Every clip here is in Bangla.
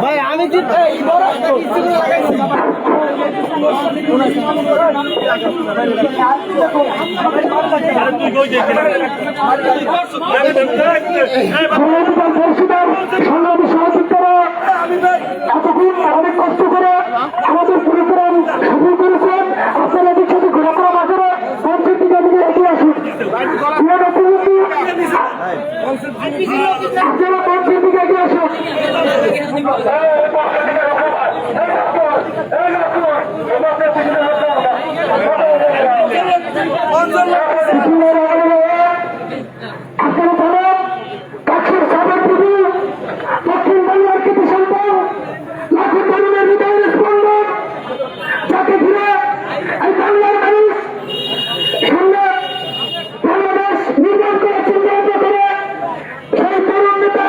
ভাই আমি এতক্ষণ অনেক কষ্ট করে আমাদের পরিক্রম সফল করেছেন। আপনারা এদের সাথে ঘোরাফেরা না করে পঞ্চায়েত থেকে এদিকে এগিয়ে আসুন। আপনারা পঞ্চায়েত থেকে এগিয়ে আসুন। আপনারা ধরেন কাছের সাবেক দিদি দক্ষিণ বাংলার কৃতি সন্তান লাখো তরুণের হৃদয়ের স্পন্দন যাকে ঘিরে এই বাংলার মানুষ সামনে বাংলাদেশ নির্মাণ করে চিন্তান্ত করে সেই তরুণ নেতা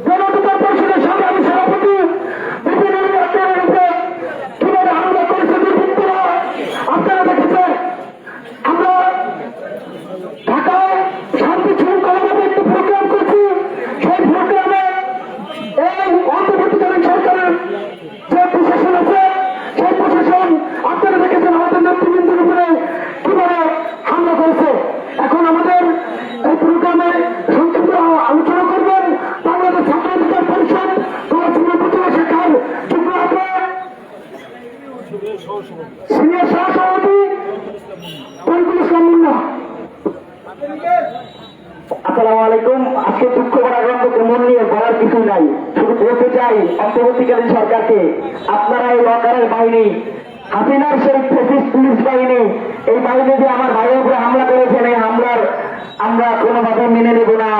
জনতা পরিষদের সংগ্রামী সভাপতি বিভিন্ন নির্বাচনের উপরে কিভাবে হামলা করেছে দুর্বৃত্তরা আপনারা দেখেছেন। আমরা ঢাকায় শান্তি শৃঙ্খলাভাবে একটি প্রোগ্রাম করছি। সেই প্রোগ্রামে এই অন্তর্বর্তীকালীন সরকারের যে প্রশাসন আছে সেই প্রশাসন আপনারা দেখেছেন আমাদের নেতৃবৃন্দের উপরে কিভাবে হামলা করেছে। এখন আমাদের এই প্রোগ্রামে সংক্ষিপ্ত আলোচনা করবেন বাংলাদেশ ছাত্র অধিকার পরিষদ শাখার যুগ্ম সিনিয়র সহসভাপতি তরিকুল ইসলাম মুন্না। আসসালামু আলাইকুম। আজকে দুঃখ করার মন নিয়ে বলার কিছু নাই, শুধু বলতে চাই অন্তর্বর্তীকালীন সরকারকে আপনারা এই লকারের বাহিনী হাসিনার শরীফ ফেসিস পুলিশ বাহিনী এই বাহিনী দিয়ে আমার ভাইয়ের উপরে হামলা করেছেন। এই হামলার আমরা কোনোভাবে মেনে নেব না।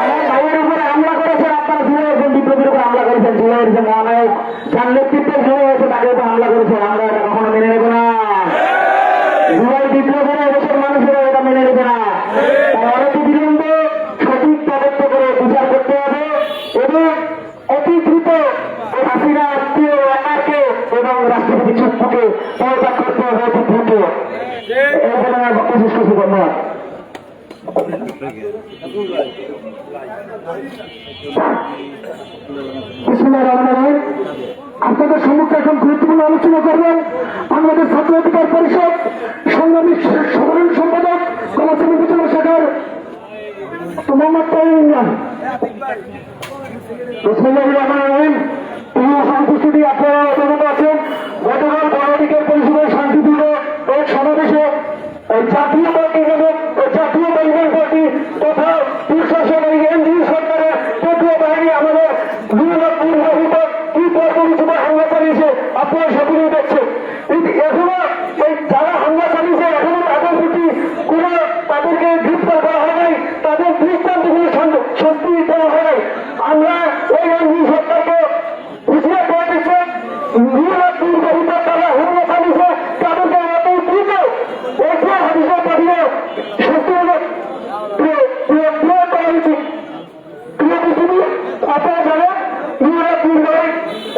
আমার ভাইয়ের উপরে হামলা করেছেন আপনারা, জুলাইয়ের বিপ্লবীর উপরে হামলা করেছেন, জুলাইয়ের যে মহানায়ক যার নেতৃত্বে জুড়ে হয়েছে তাদের উপরে হামলা করেছেন। আমরা এটা কখনো মেনে নেব না। জুলাই বিপ্লবীরা এদেশের মানুষেরা এটা মেনে নেবে না। তাই অনেক বিলম্বে সঠিক তদন্ত করে বিচার করতে হবে এবং অতি দ্রুত হাসিনা আত্মীয় একাকে এবং রাষ্ট্রপতি চুপ্পুকে পদত্যাগ করতে হবে অতি দ্রুত। এই বলে আমার বক্তব্য শেষ করছি। ধন্যবাদ। আপনাদের সম্মুখে এখন গুরুত্বপূর্ণ আলোচনা করবেন বাংলাদেশ ছাত্র অধিকার পরিষদ সংগ্রামী সাধারণ সম্পাদক কলাচী উপজেলা শাখার মোহাম্মদ তাইম ইমরান। উপস্থিতি আপনারা অবগত আছেন। গতকাল গণ অধিকার পরিষদের শান্তিপূর্ণ এক সমাবেশে জাতীয় পার্টি তথা প্রশাসন এই এনডিএ সরকার শাস্তি দিতে হয়। আমরা এই এনজি সরকারকে হুঁশিয়ার করে দিচ্ছে, নির্বাহিত তারা হুমলা চালিয়েছে, তাদেরকে এতই দ্রুত একটু হাদিসে পাঠিয়ে শাস্তি করা উচিত। আপনারা জানেন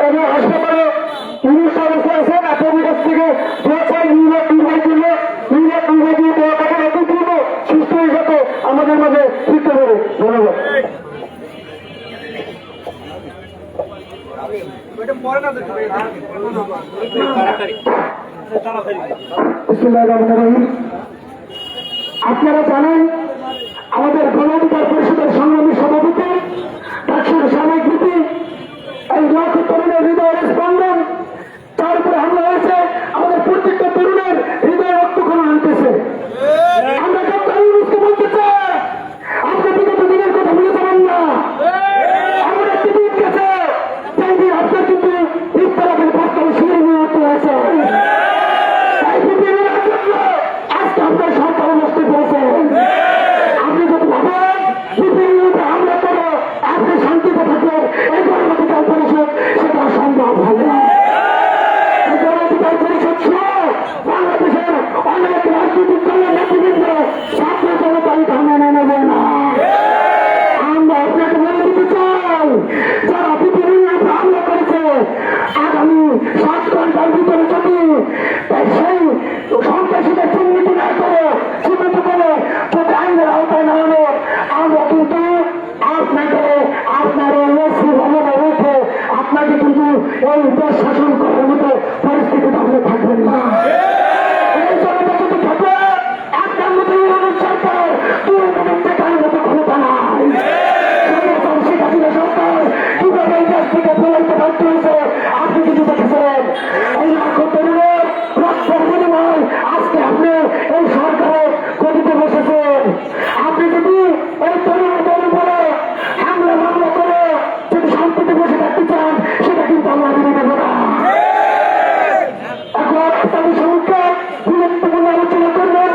এবং হাসপাতালে পুলিশ সদস্য আছেন, আপনাদের কাছ থেকে নির্বাহী দিয়ে দেওয়া টাকা এত দ্রুত সুস্থ হয়ে যাতে আমাদের মাঝে ফিরতে পারে। ধন্যবাদ। আপনারা জানেন আমাদের গণ অধিকার পরিষদের সংগ্রামী সভাপতি ডাক্তার সাময়িক নীতি এই লাখ তরুণের হৃদয়ের স্পন্দন, তার উপরে হামলা হয়েছে, আমাদের প্রত্যেকটা তরুণের হৃদয় রক্তক্ষরণ আনতেছে। আমরা ডক্টর ইউনূসকে বলতে চাই, আপনি বিগত দিনের কথা ভুলে যাবেন না। এমন একটি দিন গেছে সেই দিন আপনার কিন্তু ইফতারের বাস্তবে শুনে নিয়ে উঠতে হয়েছে। আজকে আপনার সরকার বসতে পেরেছেন। আপনি যদি ভাবেন পৃথিবীতে হামলা করে আপনি শান্তিতে থাকবেন, এই গণঅধিকার পরিষদ সেটা সম্ভব হবে না। এই গণঅধিকার পরিষদ ছিল বাংলাদেশের অনেক রাজনৈতিক দলের নেতৃবৃন্দ ছাত্র জনতা এই মেনে নেবে না। আমরা আপনাকে বলে দিতে চাই, যারা পৃথিবীর উপরে হামলা করেছে আগামী 7 ঘন্টার ভিতরে যদি সেই সন্ত্রাসীদের চিহ্নিত না করে চিহ্নিত করে যদি আইনের আওতায় না আনে, আমরা কিন্তু আপনাকে আপনার রেখে আপনাকে কিন্তু এই দেশ শাসন করার মতো পরিস্থিতি আপনি থাকবেন না। এই জনতা যদি থাকে আপনার মতো সরকার দুই মিনিট টাকার মতো ক্ষমতা নাই। সরকার কিভাবে এই দেশ থেকে ফেলাইতে বাধ্য হয়েছে আপনি কিন্তু দেখেছেন। এই লাখো তরুণের রক্তের বিনিময় আজকে আপনি এই সরকারের গতিতে বসেছেন। আপনি যদি এই তরুণদের উপরে হামলা মামলা করে যদি শান্তিতে বসে থাকতে চান, সেটা কিন্তু আমরা মেনে নেব না। এখন তাদের সঙ্গে গুরুত্বপূর্ণ আলোচনা করবেন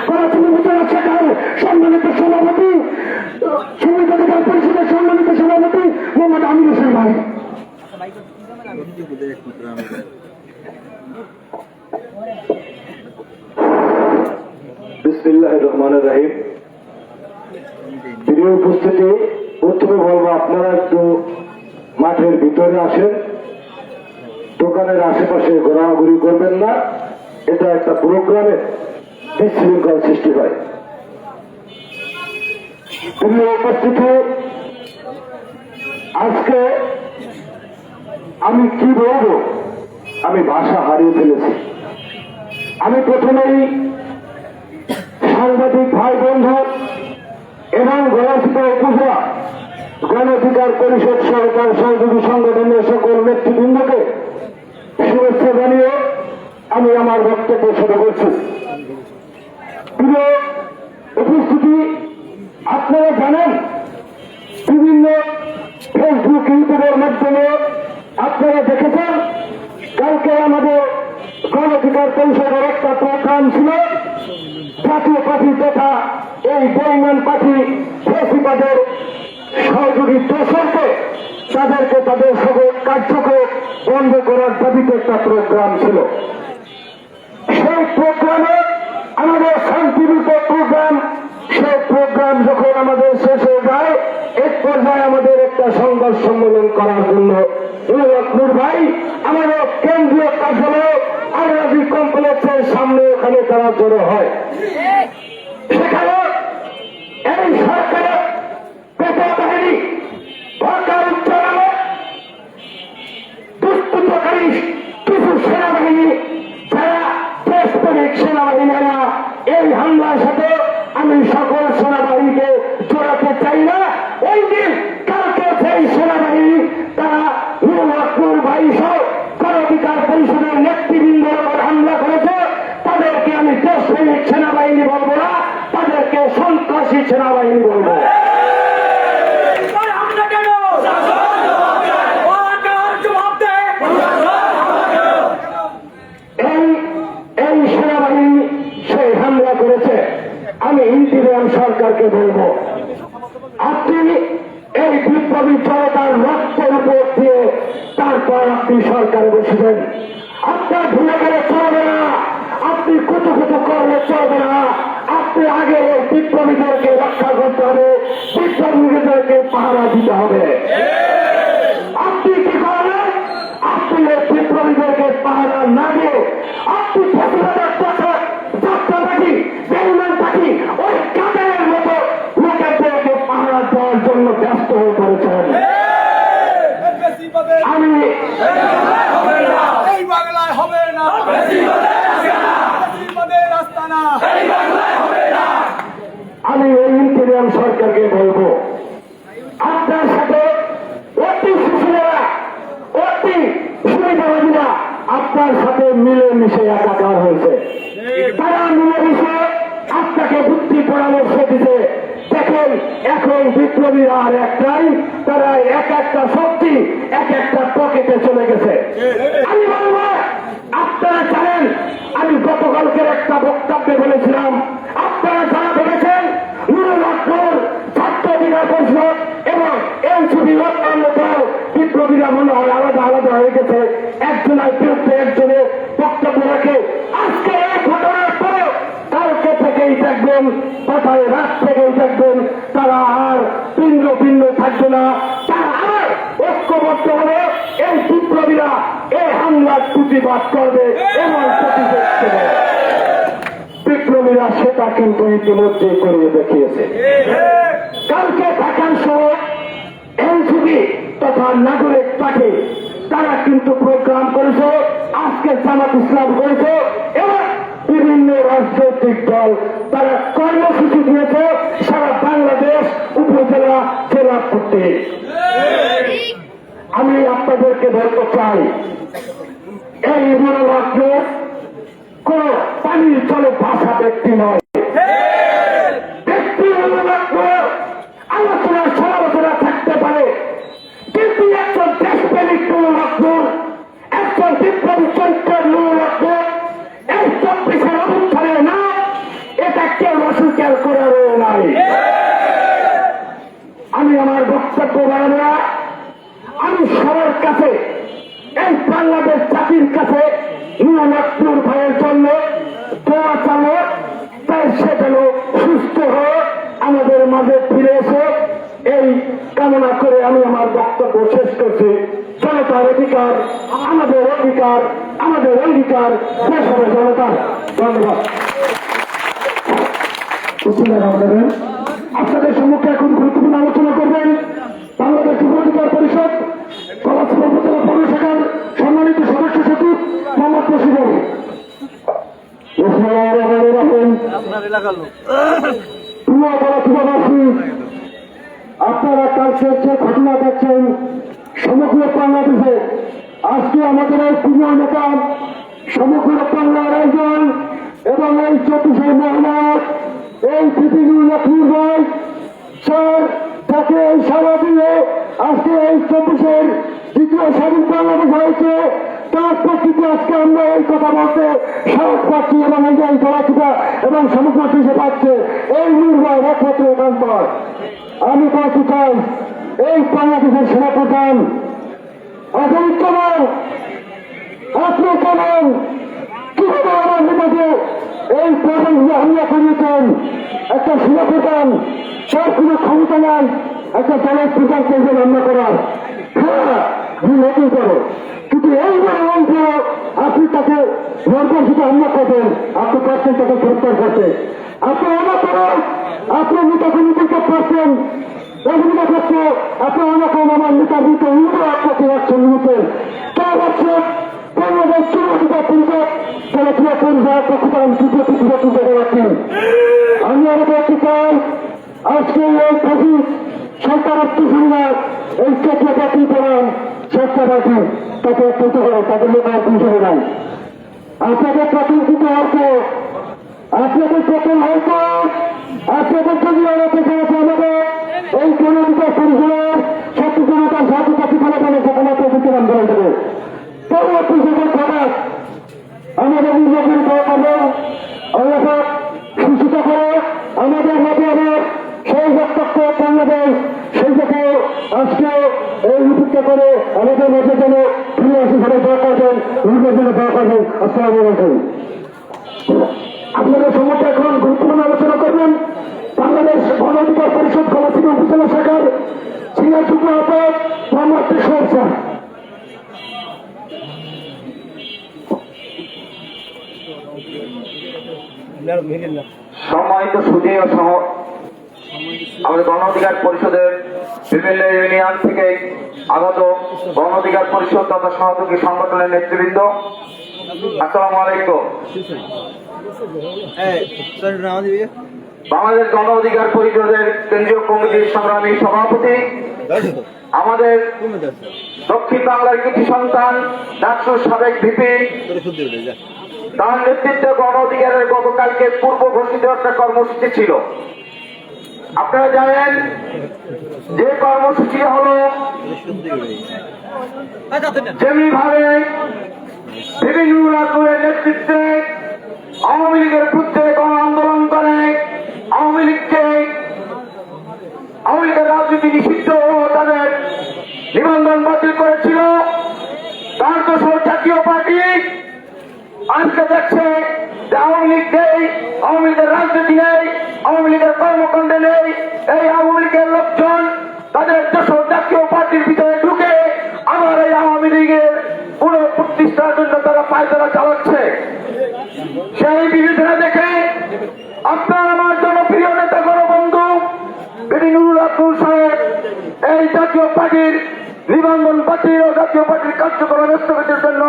গণতন্ত্র বিচারক শাখার সম্মানিত সভাপতি, শ্রমিক অধিকার পরিষদের সম্মানিত সভাপতি মোহাম্মদ আমির হোসেন ভাই। বিসমিল্লাহির রহমানির রহিম। প্রিয় উপস্থিতি, প্রথমে বলবো আপনারা একটু মাঠের ভিতরে আসেন, দোকানের আশেপাশে ঘোরাঘুরি করবেন না। এটা একটা প্রোগ্রামে বিশৃঙ্খল সৃষ্টি হয়। প্রিয় উপস্থিতি, আজকে আমি কি বলবো, আমি ভাষা হারিয়ে ফেলেছি। আমি প্রথমেই সাংবাদিক ভাই বন্ধু এবং গণঅধিকার উপজেলা গণ অধিকার পরিষদ সরকার সহযোগী সংগঠনের সকল নেতৃবৃন্দকে শুভেচ্ছা জানিয়ে আমি আমার বক্তব্য শুরু করছি। প্রিয় উপস্থিতি, আপনারা জানেন বিভিন্ন ফেসবুক ইউটিউবের মাধ্যমে আপনারা দেখেছেন কালকে আমাদের গণ অধিকার পরিষদের একটা প্রোগ্রাম ছিল। জাতীয় পার্টি তথা এই বেঈমান পার্টি ফেসিবাদের সহযোগী দোষরকে তাদেরকে তাদের সকল কার্যকে বন্ধ করার দাবিতে একটা প্রোগ্রাম ছিল। সেই প্রোগ্রামে আমাদের শান্তিপূর্ণ প্রোগ্রাম, সেই প্রোগ্রাম যখন আমাদের শেষ হয়ে যায়, এক পর্যায়ে আমাদের একটা সংবাদ সম্মেলন করার জন্য নূর ভাই আমাদের কেন্দ্রীয় কার্যালয়ে আলরাজি কমপ্লেক্সের সামনে ওখানে তারা জড়ো হয়। সেখানে এই সরকারের পেটা বাহিনী সরকার উচ্চারণে দুষ্কৃতকারী কিছু সেনাবাহিনী, যারা দেশপ্রেমিক সেনাবাহিনীরা, এই হামলার সাথে আমি সকল সেনাবাহিনীকে জড়াতে চাই না। ওই দিন কালকে সেই সেনাবাহিনী তারা নূর ভাই সহ গণ অধিকার পরিষদের নেতৃবৃন্দের উপর হামলা করেছে। তাদেরকে আমি দেশপ্রেমিক সেনাবাহিনী বলবো না, তাদেরকে সন্ত্রাসী সেনাবাহিনী বলবো। এই সেনাবাহিনী সেই হামলা করেছে। আমি ইন্টিরিয়াম সরকারকে বলবো, আপনি বিপ্লবী জনতার রক্তের উপর দিয়ে তারপর আপনি সরকারে বসবেন। আপনার ভুলে গেলে চলবে না, আপনি কুতু কুতু করলে চলবে না। আপনি আগে এই বিপ্লবীদেরকে রক্ষা করতে হবে, বিপ্লবীদেরকে পাহারা দিতে হবে। আপনি কি করবেন? আপনি এই বিপ্লবীদেরকে পাহারা না দিয়ে আপনি প্রতিবাদের যাত্রা পাখি, বেইমান পাখি, ওই কাদের মতো লোকেদেরকে পাহারা দেওয়ার জন্য ব্যস্ত হয়ে পড়েছেন। আমি এই বাংলায় হবে না, আমি এই ইন্টেরিয়াম সরকারকে বলবো, আপনার সাথে অতি সুশীলেরা, অতি সুবিধাবাদীরা আপনার সাথে মিলেমিশে একাকার হয়েছে। তারা মিলেমিশে আপনাকে বুদ্ধি পরামর্শ দিতে। দেখেন এখন বিপ্লবীরা আর একটাই, তারা এক একটা শক্তি এক একটা পকেটে চলে গেছে। আমি বলবো, আপনারা জানেন, আমি গতকালকের একটা বক্তব্যে বলেছিলাম, আপনারা যারা বলেছেন নুরুল হক ছাত্র অধিকার পরিষদ এবং এনসিপি অন্যান্য দল বিপ্লবীরা মনে হয় আলাদা আলাদা হয়ে গেছে, একজনের বিরুদ্ধে একজনের বক্তব্য রাখে। আজকে এই ঘটনার পরেও কালকে থেকেই দেখবেন, কোথায় রাত থেকেই দেখবেন, তারা আর ভিন্ন ভিন্ন থাকবে না, তারা আর ঐক্যবদ্ধ হবে। এই বিপ্লবীরা এই হামলার প্রতিবাদ করবে এবং প্রতিবাদ করবে। বিপ্লবীরা সেটা কিন্তু ইতিমধ্যে করিয়ে দেখিয়েছে। কালকে ঢাকার শহর এনসিপি তথা নাগরিক পার্টি তারা কিন্তু প্রোগ্রাম করেছে, আজকে জামাত ইসলাম করেছে এবং বিভিন্ন রাজনৈতিক দল তারা কর্মসূচি দিয়েছে সারা বাংলাদেশ উপজেলা জেলা করতে। আমি আপনাদেরকে বলতে চাই, এই নুরুল হক কোন পানির জলে ভাষা ব্যক্তি নয়। ব্যক্তি নুরুল হক আলোচনা সমালোচনা থাকতে পারে, কিন্তু একজন দেশপ্রেমিক নুরুল হক, একজন বিপ্লবী চরিত্রের নুরুল হক এই 24-এর অবস্থানে না, এটা কেউ অস্বীকার করারও নাই। আমি আমার বক্তব্য বাড়াবো না, আমি সবার কাছে, এই বাংলাদেশ জাতির কাছে নুরুল হক ভাইয়ের জন্য দোয়া চালো, তাই সে যেন সুস্থ হয়ে আমাদের মাঝে ফিরে এসে এই কামনা করে আমি আমার বক্তব্য শেষ করছি। জনতার অধিকার আমাদের অধিকার, আমাদের অঙ্গীকার শেষ হবে জনতার। ধন্যবাদ। আপনাদের সম্মুখে এখন গুরুত্বপূর্ণ আলোচনা করবেন বাংলাদেশ যুব অধিকার পরিষদ কলাচুর উপজেলা পৌর শাখার সম্মানিত সদস্য সচিব মোহাম্মদ রশিদ আলী। আপনার এলাকার লোক প্রিয় কলাচুরাবাসী, আপনারা কালকে যে ঘটনা দেখছেন সমগ্র বাংলাদেশে, আজকে আমাদের এই প্রিয় নেতা সমগ্র বাংলার একজন এবং এই 24 মহম্মদ এই পৃথিবীর লক্ষ্মী ভাই স্যার তাকে এই সারা দিয়ে আজকে এই 24-এর দ্বিতীয় স্বাধীন বাংলাদেশ হয়েছে, তার প্রকৃতি আজকে আমরা এই কথা বলতে সাহস পাচ্ছি এবং এই যে চলাচলা এবং সমগ্র দেশে পাচ্ছে এই নির্ভয় একমাত্র এখানকার। আমি বলতে চাই, এই বাংলাদেশের সেনাপ্রধান অজিত কুমার, আপনি কেমন কিভাবে আমার নেতাকে এই প্রধান হামলা করিয়েছেন? একটা সেনাপ্রধান, তার কোনো ক্ষমতা নাই একটা দলের প্রধান করবেন হামলা করার। হ্যাঁ, ভুল হতেই পারে, কিন্তু এইবারে অংশ আপনি তাকে নরকশিত হামলা করবেন, আপনি পারছেন তাকে গ্রেপ্তার করতে। আপনি অনেক করেন, আপনি নেতাকে নিতে পারছেন, অভিযোগ করছে আপনি অনেক আমার নেতার দিতে আপনাকে অ্যাকশন নিয়েছেন। তার হচ্ছে বাংলাদেশ যুব অধিকার পরিষদ খেলাধুলা পরিষদ প্রকৃতান তৃতীয় পৃথিবী তুলে দেওয়াচ্ছেন। আমি আরো বলতে চাই, আজকে এই ফাঁসি সরকারত্ব সংবাদ এই চেষ্টা পাতি করেন চেষ্টাবাদী তাকে পেতে হবে, তাদের লোক আর বুঝে নাই। আপনাদের প্রতিষ্ঠিত হয়তো, আপনাদের প্রথম হয়তো, আপনাদের যদি আমাকে জানাতে আমাদের এই জনবিকাশ পরিষদের ছাত্র জনতার সাথে কাছে ফেলা বলে সেখানে প্রতিষ্ঠান আন্দোলন দেবে। পরবর্তী যখন খবর আমাদের নির্বাচন করবেন অবস্থা সুস্থতা করে আমাদের মাঝে আবার সেই বক্তব্য বাংলাদেশ সেই থেকে আজকে এই উপেক্ষা করে আমাদের মাঝে যেন ফিরে আসে সবাই দোয়া করবেন, রুগের জন্য দোয়া করবেন। আসসালামু আলাইকুম। আপনাদের সম্মুখে এখন গুরুত্বপূর্ণ আলোচনা করবেন বাংলাদেশ গণ অধিকার পরিষদ গণতন্ত্র উপজেলা শাখার সিনিয়র যুগ্ম আহ্বায়ক মোহাম্মদ সোহেল স্যার। সম্মানিত সুধী ও সহ আমাদের গণ অধিকার পরিষদের বিভিন্ন ইউনিয়ন থেকে আগত গণ অধিকার পরিষদ তথা সহযোগী সংগঠনের নেতৃবৃন্দ, আসসালামু আলাইকুম। বাংলাদেশ গণ অধিকার পরিষদের কেন্দ্রীয় কমিটির সংগ্রামী সভাপতি, আমাদের দক্ষিণ বাংলার কৃষি সন্তান ডাকসুর সাবেক ভিপি, তার নেতৃত্বে গণ অধিকারের গতকালকে পূর্ব ঘোষিত একটা কর্মসূচি ছিল। আপনারা জানেন যে কর্মসূচি হলো যেমনিভাবে বিভিন্ন রাজ্যের নেতৃত্বে আওয়ামী লীগের বিরুদ্ধে গণ আন্দোলন করে আওয়ামী লীগের রাজনীতি নিষিদ্ধ ও তাদের নিবন্ধন বাতিল করেছিল, তার দোষর জাতীয় পার্টি আজকে দেখছে যে আওয়ামী লীগ নেই, আওয়ামী লীগের রাজনীতি নেই, আওয়ামী লীগের কর্মকাণ্ডে নেই। এই আওয়ামী লীগের লোকজন তাদের দোষর জাতীয় পার্টির ভিতরে ঢুকে আবার এই আওয়ামী লীগের পুনঃপ্রতিষ্ঠার জন্য তারা পায়তারা চালাচ্ছে। সেই বিবেচনা দেখে আপনার আমার জনপ্রিয় নেতা গণবন্ধু বিডি নুরুল আব্দুল সাহেব এই জাতীয় পার্টির নিবন্ধন বাতিল ও জাতীয় পার্টির কার্যক্রম স্থগিতের জন্য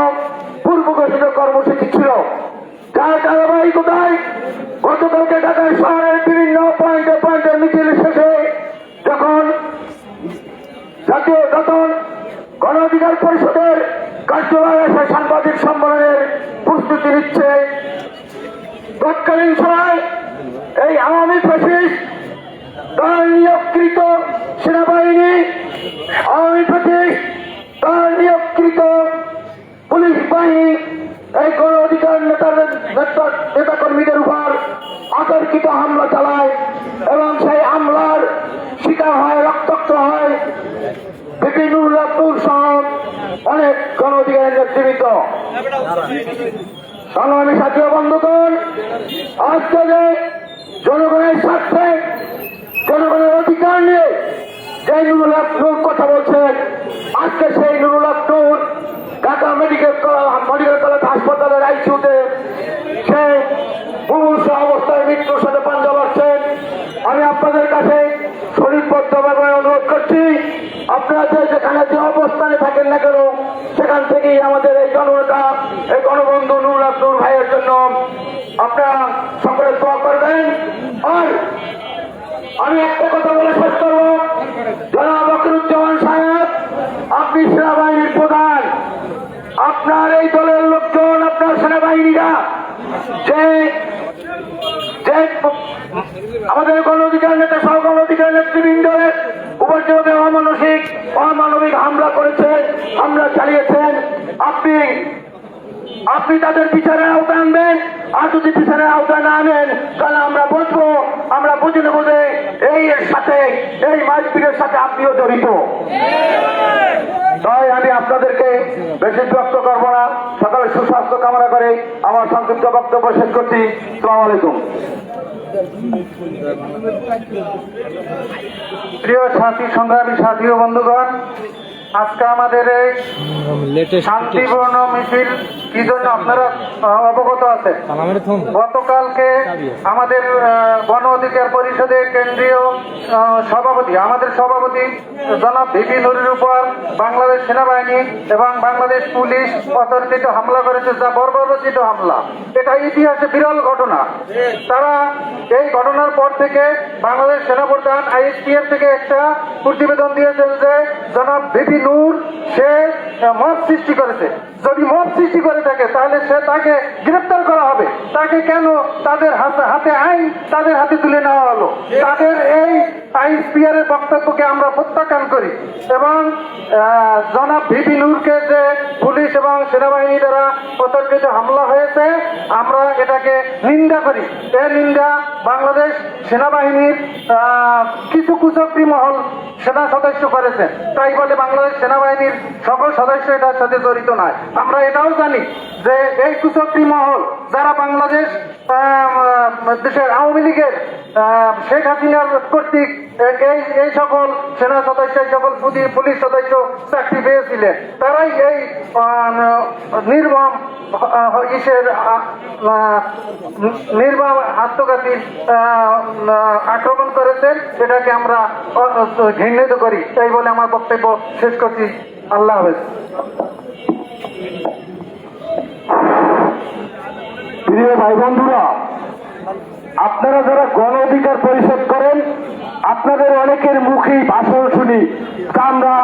পূর্ব ঘোষিত কর্মসূচি ছিল, যার ধারাবাহিকতায় গতকালকে ঢাকায় শহরের বিভিন্ন পয়েন্টে পয়েন্টে মিছিল শেষে যখন গণ অধিকার পরিষদের কার্যালয়ে এসে সাংবাদিক সম্মেলনের প্রস্তুতি নিচ্ছে, তৎকালীন সময় এই আওয়ামী ফ্যাসিস্ট তার নিয়োগকৃত সেনাবাহিনী, আওয়ামী ফ্যাসিস্ট তার নিয়োগকৃত পুলিশ বাহিনী এই গণ অধিকার নেতাকর্মীদের উপর আতর্কিত হামলা চালায় এবং সেই হামলার শিকার হয়, রক্তাক্ত হয় বিপি নুরুল আব্দুল সহ অনেক গণ অধিকারের নেতৃবৃন্দ। সংগ্রামী সাথী ও বন্ধুগণ, আজকে যে জনগণের স্বার্থে জনগণের অধিকার নিয়ে যে নুরুল আব্দুল কথা বলছেন, আজকে সেই নুরুল আব্দুল ঢাকা মেডিকেল কলেজ হাসপাতালের আইসিইউতে সে মুমূর্ষু অবস্থায় মৃত্যুর সাথে পাঞ্জা লড়ছেন। আমি আপনাদের কাছে শরীরবদ্ধভাবে অনুরোধ করছি, আপনারা যেখানে যে অবস্থানে থাকেন না কেন সেখান থেকেই আমাদের এই জননেতা এই গণবন্ধু নুরুল আব্দুল ভাইয়ের জন্য আপনারা সকলে দোয়া করবেন। আর আমি একটা কথা বলে শেষ করব, জনাব বকরুজ্জামান সাহেব, আপনি সেনাবাহিনীর প্রধান, আপনার এই দলের লোকজন, আপনার সেনাবাহিনীরা যে আমাদের গণ অধিকার নেতা সহ গণ অধিকার নেতৃবৃন্দের উপর যেভাবে অমানবিক হামলা করেছেন, হামলা চালিয়েছেন, আপনি তাদের বিচারের আওতায় আনবেন। আর যদি বিচারের আওতায় না আনেন তাহলে আমরা বুঝবো, আমরা বুঝে নেব যে এর সাথে এই মারপিটের সাথে আপনিও জড়িত। তাই আমি আপনাদেরকে বেশি বিরক্ত করবো না, সকালে সুস্বাস্থ্য কামনা করে আমার সংক্ষিপ্ত বক্তব্য শেষ করছি। আসসালামু আলাইকুম। প্রিয় সাথী, সংগ্রামী সাথী ও বন্ধুগণ, আজকে আমাদের এই শান্তিপূর্ণ মিছিল কি জন্য আপনারা অবগত আছেন। গতকালকে আমাদের গণ অধিকার পরিষদের কেন্দ্রীয় সভাপতি, আমাদের সভাপতি জনাব ভিপি নুরের উপর বাংলাদেশ সেনাবাহিনী এবং বাংলাদেশ পুলিশ অতর্কিত হামলা করেছে, যা বর্বরচিত হামলা। এটা ইতিহাসে বিরল ঘটনা। তারা এই ঘটনার পর থেকে বাংলাদেশ সেনাপ্রধান ISPF থেকে একটা প্রতিবেদন দিয়েছেন যে জনাব ভিপি নূর সে মত সৃষ্টি করেছে, যদি মত সৃষ্টি করে থাকে তাহলে তাকে গ্রেপ্তার করা হবে। তাকে কেন তাদের হাতে আইন তাদের হাতে তুলে নেওয়া হলো? তাদের এই আইএসপিআর বক্তব্যকে আমরা প্রত্যাখ্যান করি এবং জনাব ভিপি নূরকে যে পুলিশ এবং সেনাবাহিনী দ্বারা অতর্কিত হামলা হয়েছে আমরা এটাকে নিন্দা করি। এর নিন্দা বাংলাদেশ সেনাবাহিনীর কিছু কুচক্রী মহল সেনা সদস্য করেছে, তাই বলে বাংলাদেশ সেনাবাহিনীর সকল সদস্য এটার সাথে জড়িত নয়। আমরা এটাও জানি যে এই কুচক্রী মহল যারা বাংলাদেশ দেশের আওয়ামী লীগের শেখ হাসিনার কর্তৃক এই সকল সেনা সদস্য এই সকল পুলিশ সদস্য চাকরি পেয়েছিলেন, তারাই এই নির্মম আত্মঘাতী আক্রমণ করেছেন। এটাকে আমরা ঘৃণিত করি। তাই বলে আমার বক্তব্য শেষ করছি। আল্লাহ হাফেজ। প্রিয় ভাই বন্ধুরা, আপনারা যারা গণ অধিকার পরিষদ করেন, আপনাদের অনেকের মুখেই ভাষণ শুনি আমরা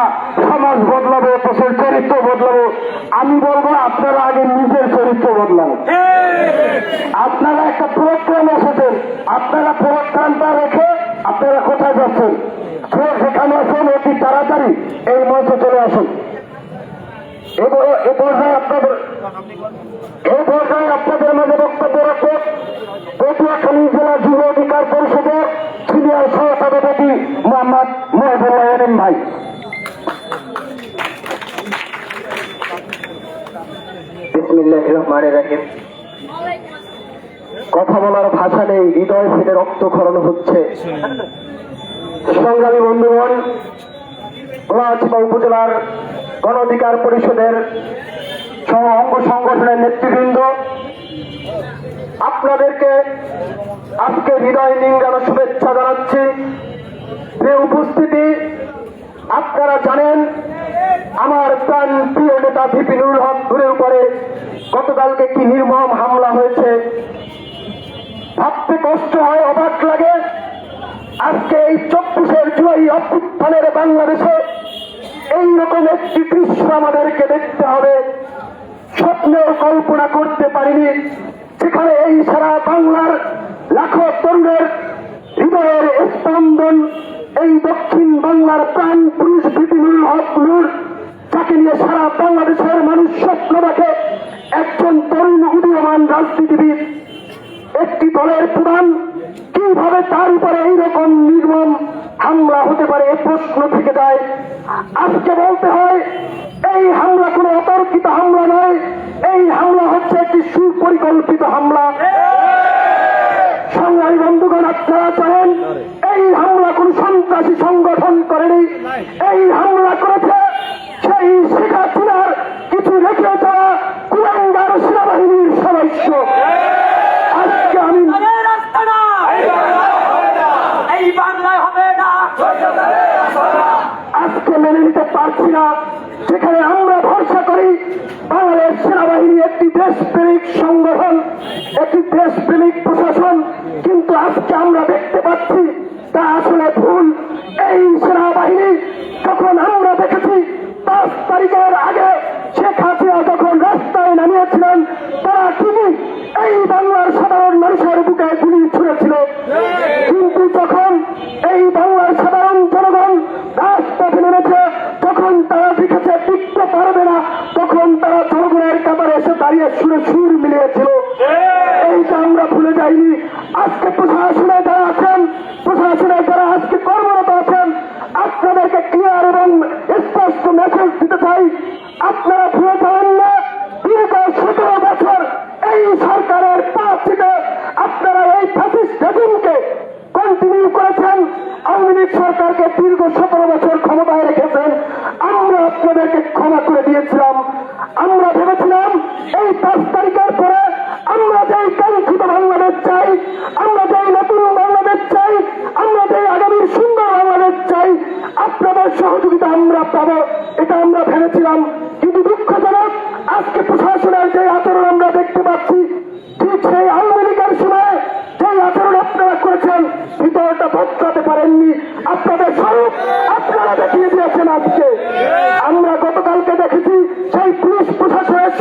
সমাজ বদলাবো, দেশের চরিত্র বদলাবো। আমি বলবো আপনারা আগে নিজের চরিত্র বদলান। আপনারা একটা প্রোগ্রাম এসেছেন, আপনারা প্রোগ্রামটা রেখে আপনারা কোথায় যাচ্ছেন? সেখানে আসুন, অতি তাড়াতাড়ি এই মঞ্চে চলে আসুন। এ পর্যায়ে আপনাদের মাঝে বক্তব্য রাখে পটুয়াখালী জেলা যুব অধিকার পরিষদের সিনিয়র সহসভাপতি মোহাম্মদ মহিবুল্লাহ আলম ভাই। বিসমিল্লাহির রহমানির রহিম। কথা বলার ভাষা নেই, হৃদয় ফেটে রক্তক্ষরণ হচ্ছে। সংগ্রামী বন্ধুগণ, নোয়াপাড়া উপজেলার গণ অধিকার পরিষদের সহ অঙ্গ সংগঠনের নেতৃবৃন্দ, আপনাদেরকে আজকে হৃদয় নিংড়ানো শুভেচ্ছা জানাচ্ছি। যে উপস্থিতি, আপনারা জানেন আমার প্রাণ প্রিয় নেতা ভিপি নুরুল হক নূরের উপরে গতকালকে কি নির্মম হামলা হয়েছে। ভাবতে কষ্ট হয়, অবাক লাগে। আজকে এই 24 জুলাই অভ্যুত্থানের বাংলাদেশে এইরকম একটি দৃশ্য আমাদেরকে দেখতে হবে। স্বপ্নেও কল্পনা করতে পারিনি যেখানে এই সারা বাংলার লাখো তরুণের হৃদয়ের স্পন্দন, এই দক্ষিণ বাংলার প্রাণ পুরুষ ভিপি নুরুল হক নূর, যাকে নিয়ে সারা বাংলাদেশের মানুষ স্বপ্ন দেখে, একজন তরুণ উদীয়মান রাজনীতিবিদ, একটি দলের প্রধান, কিভাবে তার উপরে এইরকম নির্মম হামলা হতে পারে এ প্রশ্ন থেকে যায়। আজকে বলতে হয় এই হামলা কোনো অতর্কিত হামলা নয়, এই হামলা হচ্ছে একটি সুপরিকল্পিত হামলা। সংগ্রামী বন্ধুগণ, আপনারা জানেন এই হামলা কোন সন্ত্রাসী সংগঠন করেনি, এই হামলা করেছে সেই শেখ হাসিনার কিছু রেখে যাওয়া কুলাঙ্গার সেনাবাহিনীর সদস্য। আজকে আমি আজকে মেনে নিতে পারছি না, যেখানে আমরা ভরসা করি বাংলাদেশ সেনাবাহিনী একটি দেশপ্রেমিক সংগঠন, একটি দেশপ্রেমিক প্রশাসন, কিন্তু আজকে আমরা দেখতে পাচ্ছি তা আসলে ভুল। এই সেনাবাহিনী যখন আমরা দেখেছি 5 তারিখের আগে শেখ হাসিনা যখন রাস্তায় নামিয়েছিলেন, তারা ঠিকই এই বাংলার সাধারণ মানুষের বুকে গুলি ছুঁড়েছিল, কিন্তু যখন এই বাংলার সাধারণ জনগণ রাজপথে নেমেছে, তখন তারা দেখেছে টিকতে পারবে না, তখন তারা জনগণের কাতারে এসে দাঁড়িয়ে সুরে সুর মিলিয়েছিল। এইটা আমরা ভুলে যাইনি। আজকে প্রশাসনে যারা আছেন, প্রশাসনে যারা আজকে কর্মরত আছেন, আপনাদেরকে ক্লিয়ার এবং স্পষ্ট মেসেজ দিতে চাই, আপনারা ভুলে যাবেন না দীর্ঘ 17 বছর এই সরকারের পাশ থেকে আপনারা এই ফ্যাসিস্ট রেজিমকে কন্টিনিউ করেছেন। আওয়ামী লীগ সরকারকে দীর্ঘ 17 বছর ক্ষমতায় রেখেছেন। আমরা আপনাদেরকে ক্ষমা করে দিয়েছিলাম। আমরা ভেবেছিলাম এই 5 তারিখের পরে আমরা যেই কাঙ্ক্ষিত বাংলাদেশ চাই, আমরা যেই নতুন বাংলাদেশ চাই, আমরা যেই আগামীর সুন্দর বাংলাদেশ চাই, আপনাদের সহযোগিতা আমরা পাবো, এটা আমরা ভেবেছিলাম। কিন্তু দুঃখজনক আজকে প্রশাসনের যে আচরণ আমরা দেখতে পাচ্ছি, ঠিক সেই আওয়ামী লীগের সময় যেই আচরণ আপনারা করেছেন, ভিতরটা বদলাতে পারেননি। আপনাদের স্বরূপ আপনারা দেখিয়ে দিয়েছেন। আজকে আমরা গতকালকে দেখেছি সেই পুলিশ প্রশাসনের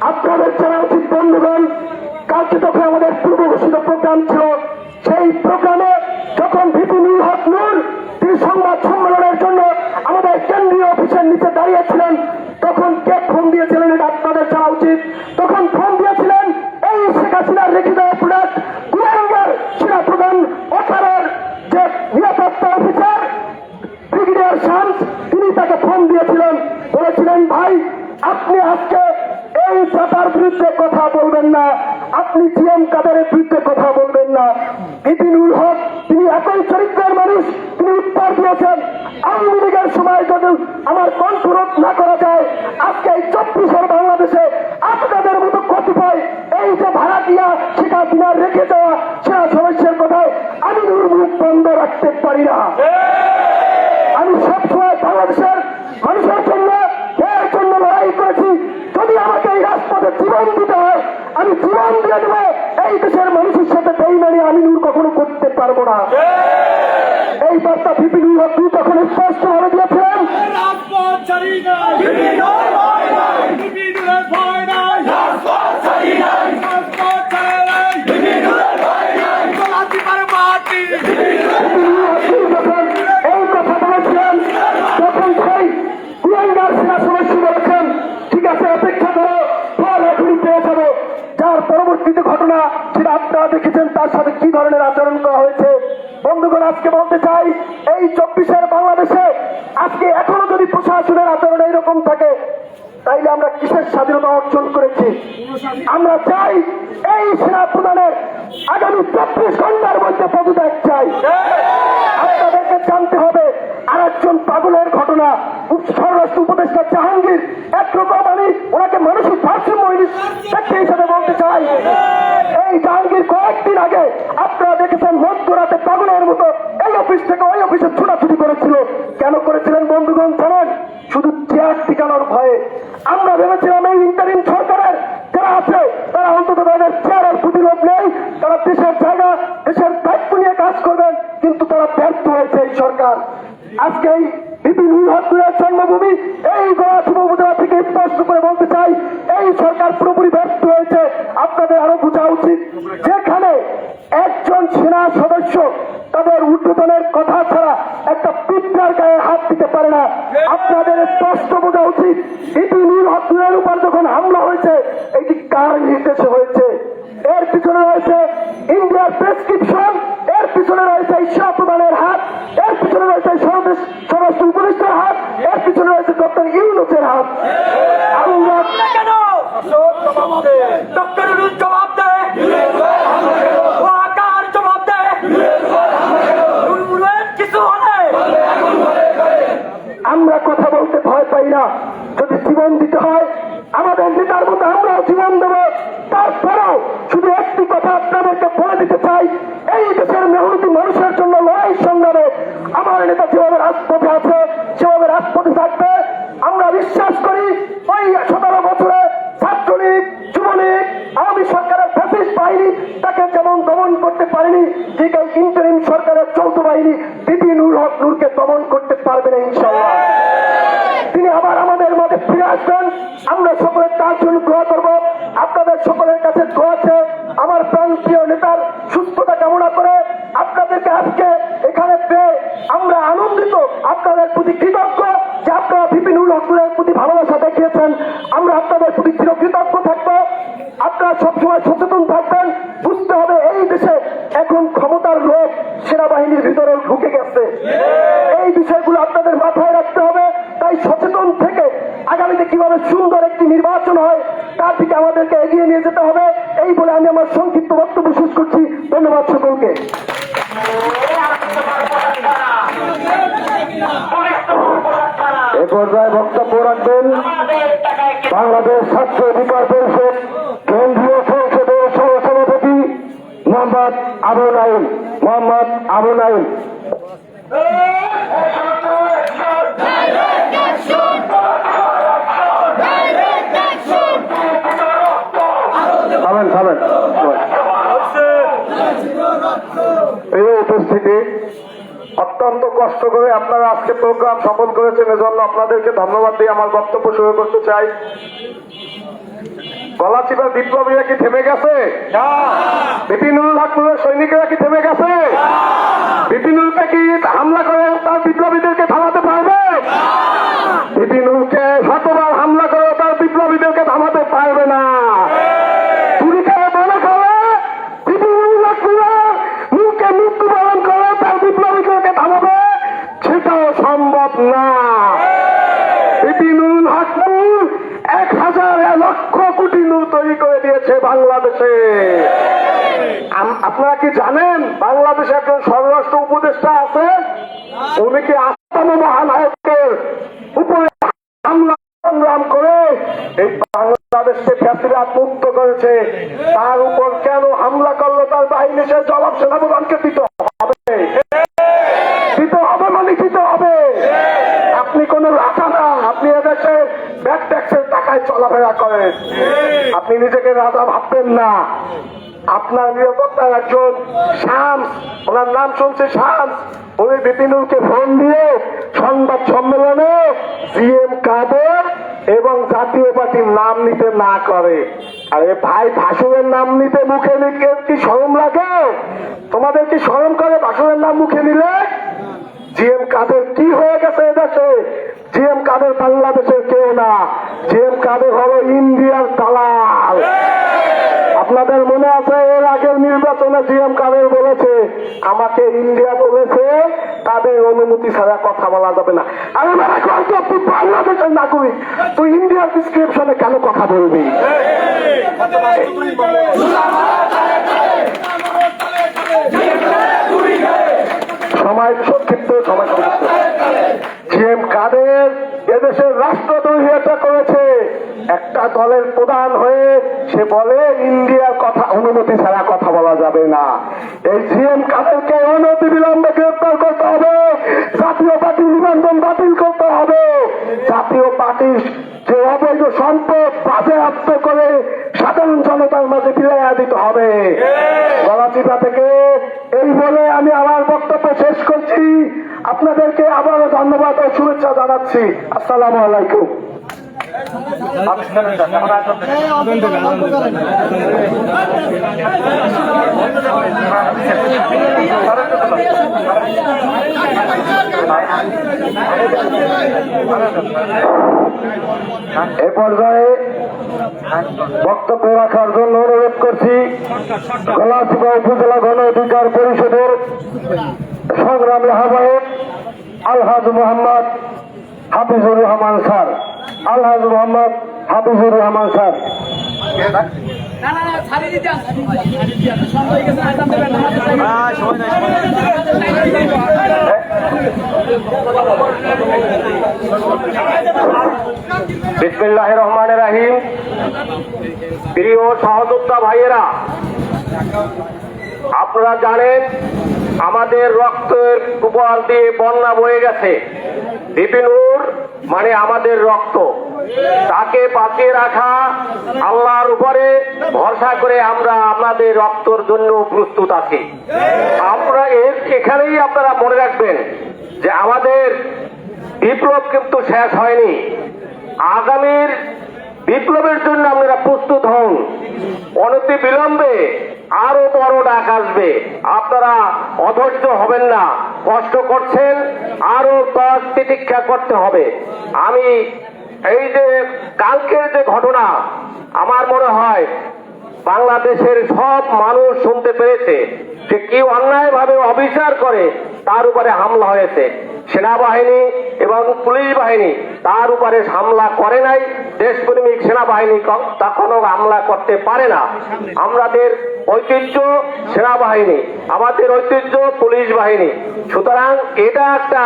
আপনাদের জানা উচিত বন্ধুগণ, কালকে যখন আমাদের পূর্ব ঘোষিত প্রোগ্রাম ছিল, সেই প্রোগ্রামে যখন ভিপি নুরুল হক নূর তিনি সংবাদ সম্মেলনের জন্য আমাদের কেন্দ্রীয় অফিসের নিচে দাঁড়িয়েছিলেন, তখন কে ফোন দিয়েছিলেন এটা আপনাদের জানা উচিত। তখন ফোন দিয়েছিলেন এই শেখ হাসিনার রেখে দেওয়া প্রোডাক্ট কুলাঙ্গার সেনা প্রধান ওঠারের যে নিরাপত্তা অফিসার ব্রিগেডিয়ার শামস, তিনি তাকে ফোন দিয়েছিলেন, বলেছিলেন ভাই আপনি আজকে এই চাপার বিরুদ্ধে কথা বলবেন না, আপনি জিএম কাদেরের বিরুদ্ধে কথা বলবেন না। ভিপি নুরুল হক তিনি একই চরিত্রের মানুষ, তিনি উত্তর দিয়েছেন আওয়ামী লীগের সময় যদি আমার কণ্ঠরোধ না করা যায়, আজকে এই 24 বাংলাদেশে আপনাদের মতো কতিপয় এই যে ভাড়াটিয়া শেখ হাসিনার রেখে দেওয়া সেনা সদস্যের কথায় আমি নুর মুখ বন্ধ রাখতে পারি না। আমি সবসময় বাংলাদেশের মানুষের জন্য এর জন্য লড়াই করেছি, যদি আমাকে এই রাজপথে জীবন দিতে হয় আমি জীবন দিয়ে দেবো। এই দেশের মানুষের সাথে বেইমানি আমি নূর কখনো করতে পারবো না। এই বার্তা ভিপি নুরুল হক তখন স্পষ্ট ভাবে দিয়েছিলেন। রাজপথ ছাড়ি নাই, বিপিনুরের ভয় নাই, রাজপথ ছাড়ি নাই, রাজপথ ছেড়ে নাই, বিপিনুরের ভয় নাই, গোলাপি পারে মাটি। যখন এই কথা বলেছিলেন তখন সেই কুলাঙ্গার সেনা সদস্য বলেছেন ঠিক আছে অপেক্ষা করো, ফল এখনই পেয়ে যাবো। যার পরবর্তীতে ঘটনা সেটা আপনারা দেখেছেন, তার সাথে কি ধরনের আচরণ করা হয়েছে। বন্ধুগণ আজকে বলতে চাই এই 24 বাংলাদেশে আজকে এখনো যদি প্রশাসনের আচরণ এইরকম থাকে তাইলে আমরা কিসের স্বাধীনতা অর্জন করেছি? আমরা চাই এই সেনা প্রধানের আগামী 24 ঘন্টার মধ্যে পদত্যাগ চাই। আপনাদেরকে জানতে হবে আরেকজন পাগলের ঘটনা, স্বরাষ্ট্র উপদেষ্টা জাহাঙ্গীর একরকম আমি ওনাকে মানসিক ভারসাম্য ব্যক্তি হিসেবে বলতে চাই। এই জাহাঙ্গীর কয়েকদিন আগে আপনারা দেখেছেন মধ্যরাতে পাগলের মতো এই অফিস থেকে ওই অফিসে ছোটাছুটি করেছিল। কেন করেছিলেন বন্ধুগণ জানেন? শুধু চেয়ার টিকানোর ভয়ে। আমরা ভেবেছিলাম এই ইন্টারিম সরকারের যারা আছে তারা অন্তত তাদের চেয়ারের প্রতিরোধ নেই, তারা দেশের জায়গা দেশের দায়িত্ব নিয়ে কাজ করবেন, কিন্তু তারা ব্যর্থ হয়েছে এই সরকার। আজকে এই ভিপি নুরুল হক নূরের জন্মভূমি এই গণাধিপ উপজেলা থেকে স্পষ্ট করে বলতে চাই এই সরকার পুরোপুরি ব্যর্থ হয়েছে। আপনাদের আরো বোঝা উচিত যেখানে একজন সেনা সদস্য তাদের ঊর্ধ্বতনের কথা ছাড়া একটা পিঁপড়ার গায়ে হাত দিতে পারে না। আপনাদের স্পষ্ট বোঝা উচিত ভিপি নুরুল হক নূরের উপর যখন হামলা হয়েছে এটি কার নির্দেশে হয়েছে? এর পিছনে রয়েছে ইন্ডিয়ার প্রেসক্রিপশন, এর পিছনে রয়েছে সেনা প্রধানের হাত, এর পিছনে রয়েছে স্বরাষ্ট্র উপদেষ্টার হাত, এর পিছনে রয়েছে ডক্টর ইউনূসের হাত। আমরা কেন ডক্টর ইউনূস জবাব দেয়, ও আকার জবাব দেয়, নুরুলের কিছু হলে আমরা কথা বলতে ভয় পাই না। যদি জীবন দিতে হয় আমাদের নেতার মতো আমরাও জীবন দেব। তারপরেও শুধু একটি কথা আপনাদেরকে বলে দিতে চাই, এই দেশের মেহনতি মানুষের জন্য লড়াই সংগ্রামে আমার নেতা যেভাবে রাজপথে আছে সেভাবে রাজপথে থাকবে। আমরা বিশ্বাস করি ওই 17 বছরে ছাত্রলীগ, যুবলীগ, আওয়ামী সরকারের ফ্যাসিস্ট বাহিনী তাকে যেমন দমন করতে পারেনি, ঠিক এই ইন্টারিম সরকারের যৌথ বাহিনী ভিপি নুরুল হক নূরকে দমন করতে পারবে না ইনশাআল্লাহ। তিনি আবার আমাদের মাঝে ফিরে আসবেন। আমরা সকলে তার জন্য দোয়া করব। আপনাদের সকলের কাছে দোয়া আছে আমার প্রাণপ্রিয় নেতার সুস্থতা কামনা করে আপনাদেরকে আজকে এখানে পেয়ে আমরা আনন্দিত, আপনাদের প্রতি কৃতজ্ঞ যে আপনারা ভিপি নুরুল হক নূরের প্রতি ভালোবাসা দেখিয়েছেন। আমরা আপনাদের প্রতি চিরকৃতজ্ঞ থাকবো। আপনারা সবসময় সচেতন থাকবেন। বুঝতে হবে এই দেশে এখন ক্ষমতার লোভ সেনাবাহিনীর ভিতরে ঢুকে গেছে। এই বিষয়গুলো আপনাদের মাথায় রাখতে হবে। তাই সচেতন থেকে আগামীতে কিভাবে সুন্দর একটি নির্বাচন হয় তার দিকে আমাদেরকে এগিয়ে নিয়ে যেতে হবে। এই বলে আমি আমার সংক্ষিপ্ত বক্তব্য শেষ করছি। ধন্যবাদ সকলকে। এ পর্যায়ে বক্তব্য রাখবেন বাংলাদেশ ছাত্র অধিকার পরিষদ কেন্দ্রীয় সংসদের সহসভাপতি মোহাম্মদ আবু নাইম। মোহাম্মদ আবু নাইম। থামেন। এই উপস্থিতি অত্যন্ত কষ্ট করে আপনারা আজকে প্রোগ্রাম সফল করেছেন, এজন্য আপনাদেরকে ধন্যবাদ দিয়ে আমার বক্তব্য শুরু করতে চাই। গলাচিপার বিপ্লবীরা কি থেমে গেছে? বিপিনুল হকের সৈনিকেরা কি থেমে গেছে? বিপিনুলকে কি হামলা করে তার বিপ্লবীদেরকে থামাতে পারবে? বিপিনুলকে শতবার হামলা করে তার বিপ্লবীদেরকে থামাতে পারবে না। পুলিশে মনে করে বিপিনুল হকের মুখে মৃত্যুবরণ করে তার বিপ্লবীদেরকে থামাবে, সেটাও সম্ভব না। বিপিনুল হক 1000 লক্ষ কোটি নূর তৈরি করে দিয়েছে বাংলাদেশে। আপনারা কি জানেন বাংলাদেশে একজন স্বরাষ্ট্র উপদেষ্টা আছে, উনি কি আসাম মহানায়কের উপরে হামলা সংগ্রাম করে এই বাংলাদেশকে ফ্যাসিবাদ মুক্ত করেছে? তার উপর কেন হামলা করলো তার বাহিনী? সে জবাব সেনাপ্রধানকে দিতে হবে, দিতে হবে, মানে দিতে হবে। আপনি কোন রাখা না, আপনি এদেশে ব্যাক ট্যাক্সের টাকায় চলাফেরা করেন, আপনি নিজেকে রাজা ভাববেন না। আপনার নিরাপত্তার একজন শামস, ওনার নাম শুনছে শামস, উনি বিপিনুলকে ফোন দিয়ে সংবাদ সম্মেলনে জিএম কাদের এবং জাতীয় পার্টির নাম নিতে না করে। আরে ভাই, ভাসুরের নাম নিতে মুখে নিতে কি শরম লাগে? তোমাদের কি শরম করে ভাসুরের নাম মুখে নিলে? জিএম কাদের কি হয়ে গেছে এদেশে? জিএম কাদের বাংলাদেশের কেউ না, জিএম কাদের হলো ইন্ডিয়ার দালাল। আপনাদের মনে আছে এর আগের নির্বাচনে জিএম কাদের বলেছে আমাকে ইন্ডিয়া বলেছে, তাদের অনুমতি ছাড়া কথা বলা যাবে না। আরে বাবা, তুই বাংলাদেশের নাগরিক, তুই ইন্ডিয়ার প্রেসক্রিপশনে কেন কথা বলবি? সময় সংক্ষিপ্ত, সময় সংক্ষিপ্ত। জিএম কাদের এদেশের রাষ্ট্রদ্রোহী এটা করেছে, একটা দলের প্রধান হয়ে সে বলে ইন্ডিয়ার কথা অনুমতি ছাড়া কথা বলা যাবে না। এই জিএম কাদেরকে অনতি বিলম্বে গ্রেপ্তার করতে হবে, জাতীয় পার্টি নিবন্ধন বাতিল করতে হবে, জাতীয় পার্টির যে অবৈধ সম্পদ বাজেয়াপ্ত করে সাধারণ জনতার মাঝে ফিরিয়ে দিতে হবে। গলাচিপা থেকে এই বলে আমি আমার বক্তব্য শেষ করছি। আপনাদেরকে আবারও ধন্যবাদ ও শুভেচ্ছা জানাচ্ছি। আসসালামু আলাইকুম। এ পর্যায়ে বক্তব্য রাখার জন্য অনুরোধ করছি গলাচিপা উপজেলা গণ অধিকার পরিষদের সংগ্রামী আহ্বায়ক আলহাজ মোহাম্মদ হাফিজুর রহমান স্যার। আলহাজ মোহাম্মদ হাফিজুর রহমান স্যার। বিসমিল্লাহির রহমানির রহিম। প্রিয় সহযোদ্ধা ভাইয়েরা, আপনারা জানেন আমাদের রক্তের উপর দিয়ে বন্যা বয়ে গেছে। বিপিনুর মানে আমাদের রক্ত, তাকে বাঁচিয়ে রাখা, আল্লাহর উপরে ভরসা করে আমরা আমাদের রক্তর জন্য প্রস্তুত আছি। আমরা এখানেই আপনারা মনে রাখবেন যে আমাদের বিপ্লব কিন্তু শেষ হয়নি। আগামীর বিপ্লবের জন্য আপনারা প্রস্তুত হন। অনতি বিলম্বে আরো বড় ডাক আসবে, আপনারা অধৈর্য হবেন না। কষ্ট করছেন, আরো প্রতীক্ষা করতে হবে। আমি এই যে কালকের যে ঘটনা, আমার মনে হয় বাংলাদেশের সব মানুষ শুনতে পেরেছে যে কি অন্যায়ভাবে অবিচার করে তার উপরে হামলা হয়েছে। সেনাবাহিনী এবং পুলিশ বাহিনী তার উপরে হামলা করে নাই। দেশপ্রেমিক সেনাবাহিনী কখনো হামলা করতে পারে না। আমাদের ঐতিহ্য সেনাবাহিনী, আমাদের ঐতিহ্য পুলিশ বাহিনী। সুতরাং এটা একটা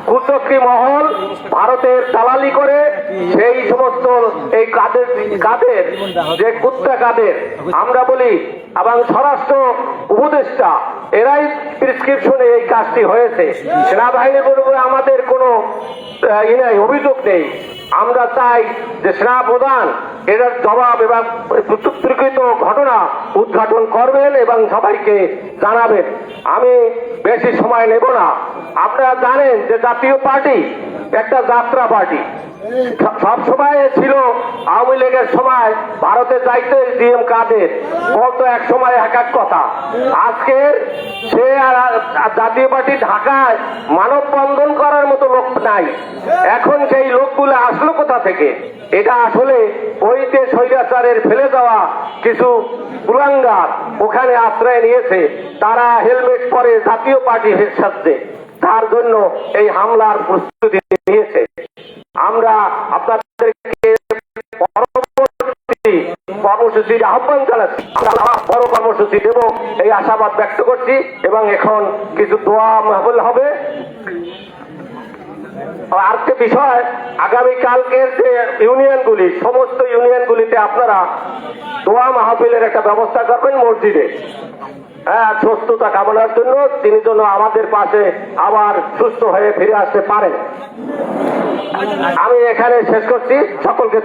কুচক্রী মহল ভারতের দালালি করে সেই সমস্ত এই কাদের যে কুত্তা কাদের আমরা বলি এবং স্বরাষ্ট্র উপদেষ্টা এরাই প্রেসক্রিপশনে এই কাজটি হয়েছে। সেনাবাহিনীর উপরে আমাদের কোনো অভিযোগ নেই। আমরা চাই যে সেনাপ্রধান এটার জবাব এবং প্রত্যুত্তরকৃত ঘটনা উদ্ঘাটন করবেন এবং সবাইকে জানাবেন। আমি বেশি সময় নেব না। আপনারা জানেন যে জাতীয় পার্টি একটা যাত্রা পার্টি, সব সময় ছিল আওয়ামী লীগের সময় ভারতে যাইতে ডিএম কাদের বলতো এক সময় এক এক কথা। আজকে সে জাতীয় পার্টি ঢাকায় মানববন্ধন করার মতো লোক নাই। এখন সেই লোকগুলো আসলো কোথা থেকে? এটা আসলে ওইতে স্বৈরাচারের ফেলে দেওয়া কিছু কুলাঙ্গার ওখানে আশ্রয় নিয়েছে। তারা হেলমেট পরে জাতীয় পার্টির সাথে তার জন্য এই হামলার প্রস্তুতি নিয়েছে। আমরা আপনাদেরকে পরবর্তী কর্মসূচির আহ্বান জানাচ্ছি। আমরা বড় কর্মসূচি দেব এই আশাবাদ ব্যক্ত করছি এবং এখন কিছু দোয়া মাহফিল হবে। আরেকটি বিষয়, আগামীকালকের যে ইউনিয়নগুলি, সমস্ত ইউনিয়নগুলিতে আপনারা দোয়া মাহফিলের একটা ব্যবস্থা করবেন মসজিদে। হ্যাঁ, সুস্থতা কামনার জন্য, তিনি যেন আমাদের পাশে আবার সুস্থ হয়ে ফিরে আসতে পারেন। আমি এখানে শেষ করছি। সকলকে